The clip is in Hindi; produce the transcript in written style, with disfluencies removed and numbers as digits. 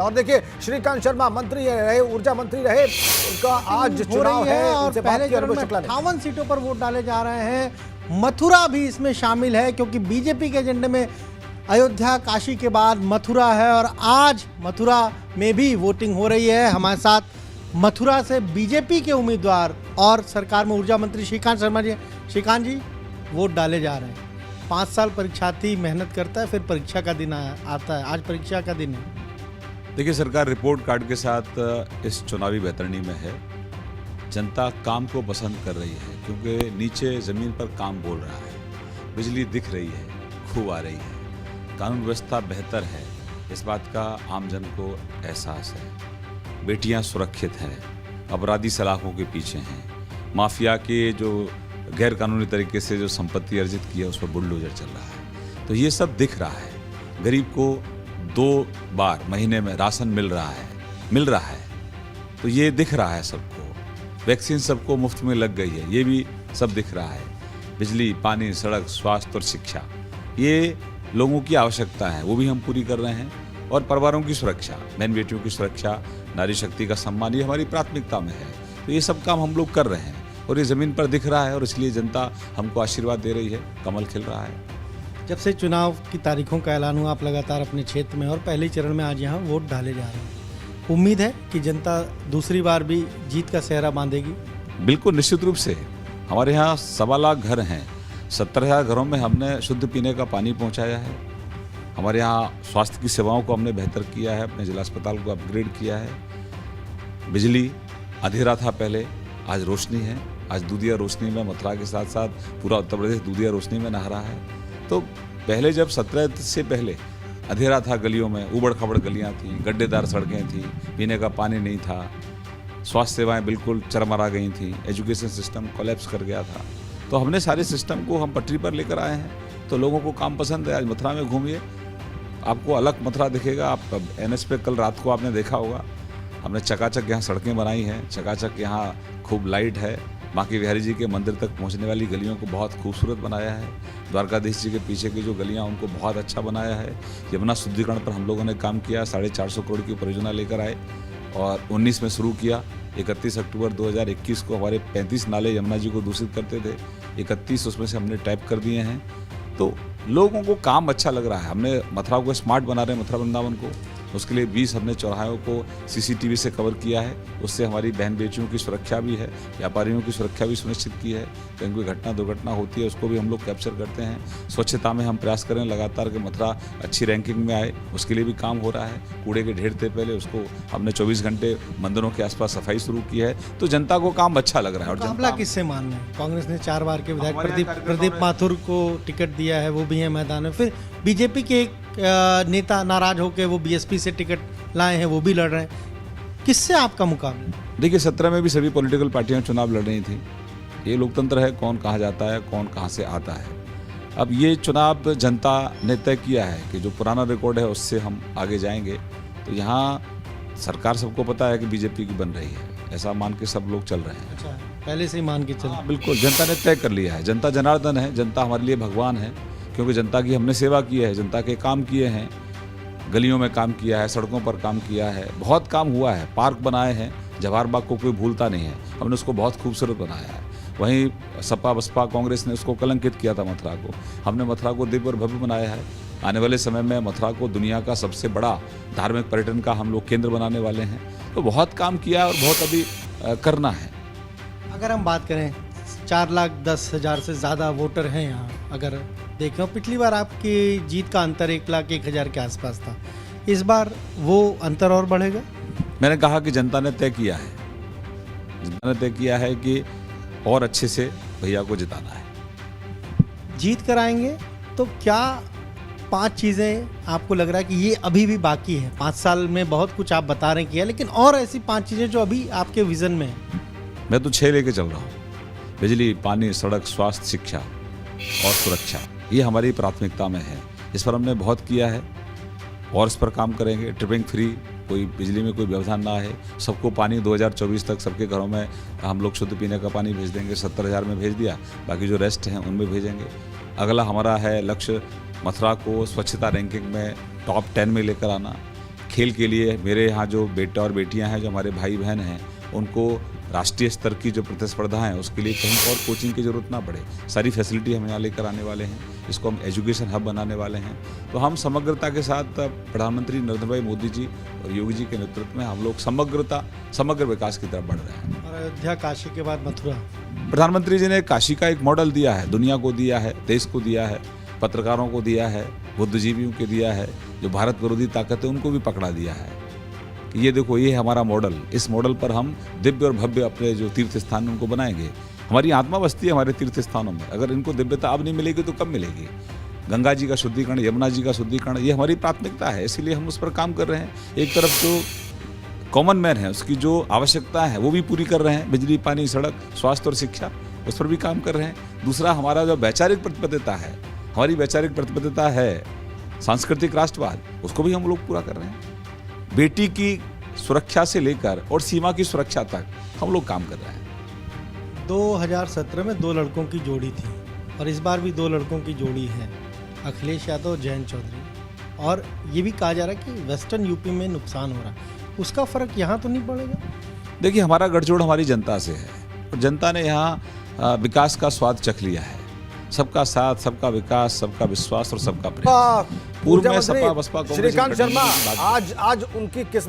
और देखिए श्रीकांत शर्मा मंत्री रहे, ऊर्जा मंत्री रहे, उनका आज चुनाव है और पहले चरण में 58 सीटों पर वोट डाले जा रहे हैं। मथुरा भी इसमें शामिल है क्योंकि बीजेपी के एजेंडे में अयोध्या काशी के बाद मथुरा है और आज मथुरा में भी वोटिंग हो रही है। हमारे साथ मथुरा से बीजेपी के उम्मीदवार और सरकार में ऊर्जा मंत्री श्रीकांत शर्मा जी। श्रीकांत जी, वोट डाले जा रहे हैं। 5 साल परीक्षार्थी मेहनत करता है, फिर परीक्षा का दिन आता है। आज परीक्षा का दिन है। देखिए, सरकार रिपोर्ट कार्ड के साथ इस चुनावी बैतरणी में है। जनता काम को पसंद कर रही है क्योंकि नीचे ज़मीन पर काम बोल रहा है, बिजली दिख रही है, खूब आ रही है, कानून व्यवस्था बेहतर है, इस बात का आमजन को एहसास है। बेटियां सुरक्षित हैं, अपराधी सलाखों के पीछे हैं, माफिया के जो गैर कानूनी तरीके से जो संपत्ति अर्जित की है उस पर बुलडोजर चल रहा है। तो ये सब दिख रहा है। गरीब को 2 बार महीने में राशन मिल रहा है, तो ये दिख रहा है सबको। वैक्सीन सबको मुफ्त में लग गई है, ये भी सब दिख रहा है। बिजली, पानी, सड़क, स्वास्थ्य और शिक्षा, ये लोगों की आवश्यकता है, वो भी हम पूरी कर रहे हैं। और परिवारों की सुरक्षा, बहन बेटियों की सुरक्षा, नारी शक्ति का सम्मान, ये हमारी प्राथमिकता में है। तो ये सब काम हम लोग कर रहे हैं और ये ज़मीन पर दिख रहा है और इसलिए जनता हमको आशीर्वाद दे रही है, कमल खिल रहा है। जब से चुनाव की तारीखों का ऐलान हुआ, आप लगातार अपने क्षेत्र में और पहले चरण में आज यहाँ वोट डाले जा रहे हैं। उम्मीद है कि जनता दूसरी बार भी जीत का सेहरा बांधेगी। बिल्कुल, निश्चित रूप से। हमारे यहाँ 1.25 लाख घर हैं, 70,000 घरों में हमने शुद्ध पीने का पानी पहुँचाया है। हमारे यहाँ स्वास्थ्य की सेवाओं को हमने बेहतर किया है, अपने जिला अस्पताल को अपग्रेड किया है। बिजली अंधेरा था पहले, आज रोशनी है। आज दूधिया रोशनी में मथुरा के साथ साथ पूरा उत्तर प्रदेश दूधिया रोशनी में नहा रहा है। तो पहले जब 17 से पहले अंधेरा था, गलियों में उबड़ खबड़ गलियां थी, गड्ढेदार सड़कें थी, पीने का पानी नहीं था, स्वास्थ्य सेवाएं बिल्कुल चरमरा गई थी, एजुकेशन सिस्टम कोलैप्स कर गया था। तो हमने सारे सिस्टम को हम पटरी पर लेकर आए हैं। तो लोगों को काम पसंद है। आज मथुरा में घूमिए, आपको अलग मथुरा दिखेगा। आप NH पे कल रात को आपने देखा होगा, हमने चकाचक यहाँ सड़कें बनाई हैं, चकाचक यहाँ खूब लाइट है। बांके बिहारी जी के मंदिर तक पहुँचने वाली गलियों को बहुत खूबसूरत बनाया है। द्वारकाधीश जी के पीछे की जो गलियाँ उनको बहुत अच्छा बनाया है। यमुना शुद्धिकरण पर हम लोगों ने काम किया, 450 करोड़ की परियोजना लेकर आए और 19 में शुरू किया। 31 अक्टूबर 2021 को हमारे 35 नाले यमुना जी को दूषित करते थे, 31 उसमें से हमने टैप कर दिए हैं। तो लोगों को काम अच्छा लग रहा है। हमने मथुरा को स्मार्ट बना रहे हैं, मथुरा वृंदावन को। उसके लिए 20 हमने चौराहों को CCTV से कवर किया है। उससे हमारी बहन बेटियों की सुरक्षा भी है, व्यापारियों की सुरक्षा भी सुनिश्चित की है। कहीं कोई घटना दुर्घटना होती है उसको भी हम लोग कैप्चर करते हैं। स्वच्छता में हम प्रयास करें लगातार कि मथुरा अच्छी रैंकिंग में आए, उसके लिए भी काम हो रहा है। कूड़े के ढेर थे पहले, उसको हमने 24 घंटे मंदिरों के आसपास सफाई शुरू की है। तो जनता को काम अच्छा लग रहा है। और मुकाबला किससे मान रहे हैं? कांग्रेस ने 4 बार के विधायक प्रदीप माथुर को टिकट दिया है, वो भी है मैदान में। फिर बीजेपी के एक नेता नाराज होकर वो BSP से टिकट लाए हैं, वो भी लड़ रहे हैं। किससे आपका मुकाबला? देखिए, 17 में भी सभी पॉलिटिकल पार्टियां चुनाव लड़ रही थी। ये लोकतंत्र है, कौन कहाँ जाता है, कौन कहाँ से आता है। अब ये चुनाव जनता ने तय किया है कि जो पुराना रिकॉर्ड है उससे हम आगे जाएंगे। तो यहाँ सरकार सबको पता है कि बीजेपी की बन रही है, ऐसा मान के सब लोग चल रहे हैं। अच्छा, पहले से ही मान के चल? बिल्कुल, जनता ने तय कर लिया है। जनता जनार्दन है, जनता हमारे लिए भगवान है, क्योंकि जनता की हमने सेवा की है, जनता के काम किए हैं, गलियों में काम किया है, सड़कों पर काम किया है, बहुत काम हुआ है। पार्क बनाए हैं, जवाहर बाग को कोई भूलता नहीं है, हमने उसको बहुत खूबसूरत बनाया है। वहीं सपा बसपा कांग्रेस ने उसको कलंकित किया था मथुरा को, हमने मथुरा को दिव्य और भव्य बनाया है। आने वाले समय में मथुरा को दुनिया का सबसे बड़ा धार्मिक पर्यटन का हम लोग केंद्र बनाने वाले हैं। तो बहुत काम किया है और बहुत अभी करना है। अगर हम बात करें, 4,10,000 से ज़्यादा वोटर हैं यहाँ। अगर देखें, पिछली बार आपकी जीत का अंतर 1,01,000 के आसपास था, इस बार वो अंतर और बढ़ेगा? मैंने कहा कि जनता ने तय किया है, जनता ने तय किया है कि और अच्छे से भैया को जिताना है। जीत कर आएंगे तो क्या 5 चीज़ें आपको लग रहा है कि ये अभी भी बाकी है? 5 साल में बहुत कुछ आप बता रहे हैं किया, लेकिन और ऐसी 5 चीज़ें जो अभी आपके विजन में है? मैं तो 6 लेके चल रहा हूँ। बिजली, पानी, सड़क, स्वास्थ्य, शिक्षा और सुरक्षा, ये हमारी प्राथमिकता में है। इस पर हमने बहुत किया है और इस पर काम करेंगे। ट्रिपिंग फ्री, कोई बिजली में कोई व्यवधान ना है, सबको पानी 2024 तक सबके घरों में हम लोग शुद्ध पीने का पानी भेज देंगे। 70,000 में भेज दिया, बाकी जो रेस्ट हैं उनमें भेजेंगे। अगला हमारा है लक्ष्य मथुरा को स्वच्छता रैंकिंग में टॉप 10 में लेकर आना। खेल के लिए मेरे यहाँ जो बेटा और बेटियाँ हैं, जो हमारे भाई बहन हैं, उनको राष्ट्रीय स्तर की जो प्रतिस्पर्धा है उसके लिए कहीं और कोचिंग की ज़रूरत ना पड़े। सारी फैसिलिटी हम यहाँ लेकर आने वाले हैं, इसको हम एजुकेशन हब बनाने वाले हैं। तो हम समग्रता के साथ प्रधानमंत्री नरेंद्र भाई मोदी जी और योगी जी के नेतृत्व में हम लोग समग्र विकास की तरफ बढ़ रहे हैं। और अयोध्या, काशी के बाद मथुरा। प्रधानमंत्री जी ने काशी का एक मॉडल दिया है, दुनिया को दिया है, देश को दिया है, पत्रकारों को दिया है, बुद्धिजीवियों को दिया है, जो भारत विरोधी ताकत है उनको भी पकड़ा दिया है कि ये देखो, ये हमारा मॉडल, इस मॉडल पर हम दिव्य और भव्य अपने जो तीर्थ स्थान उनको बनाएंगे। हमारी आत्मा बसती है हमारे तीर्थ स्थानों में, अगर इनको दिव्यता अब नहीं मिलेगी तो कब मिलेगी? गंगा जी का शुद्धिकरण, यमुना जी का शुद्धिकरण, ये हमारी प्राथमिकता है, इसीलिए हम उस पर काम कर रहे हैं। एक तरफ जो कॉमन मैन है उसकी जो आवश्यकता है वो भी पूरी कर रहे हैं, बिजली, पानी, सड़क, स्वास्थ्य और शिक्षा, उस पर भी काम कर रहे हैं। दूसरा, हमारा जो वैचारिक प्रतिबद्धता है, हमारी वैचारिक प्रतिबद्धता है सांस्कृतिक राष्ट्रवाद, उसको भी हम लोग पूरा कर रहे हैं। बेटी की सुरक्षा से लेकर और सीमा की सुरक्षा तक हम लोग काम कर रहे हैं। 2017 में 2 लड़कों की जोड़ी थी और इस बार भी 2 लड़कों की जोड़ी है, अखिलेश यादव और जयंत चौधरी। और ये भी कहा जा रहा है कि वेस्टर्न यूपी में नुकसान हो रहा है, उसका फर्क यहाँ तो नहीं पड़ेगा? देखिए, हमारा गठजोड़ हमारी जनता से है और जनता ने यहाँ विकास का स्वाद चख लिया है। सबका साथ, सबका विकास, सबका विश्वास और सबका प्रेम। पूर्व में सपा बसपा कांग्रेस श्रीकांत की गठबंधन शर्मा, की बात आज उनकी किस्मत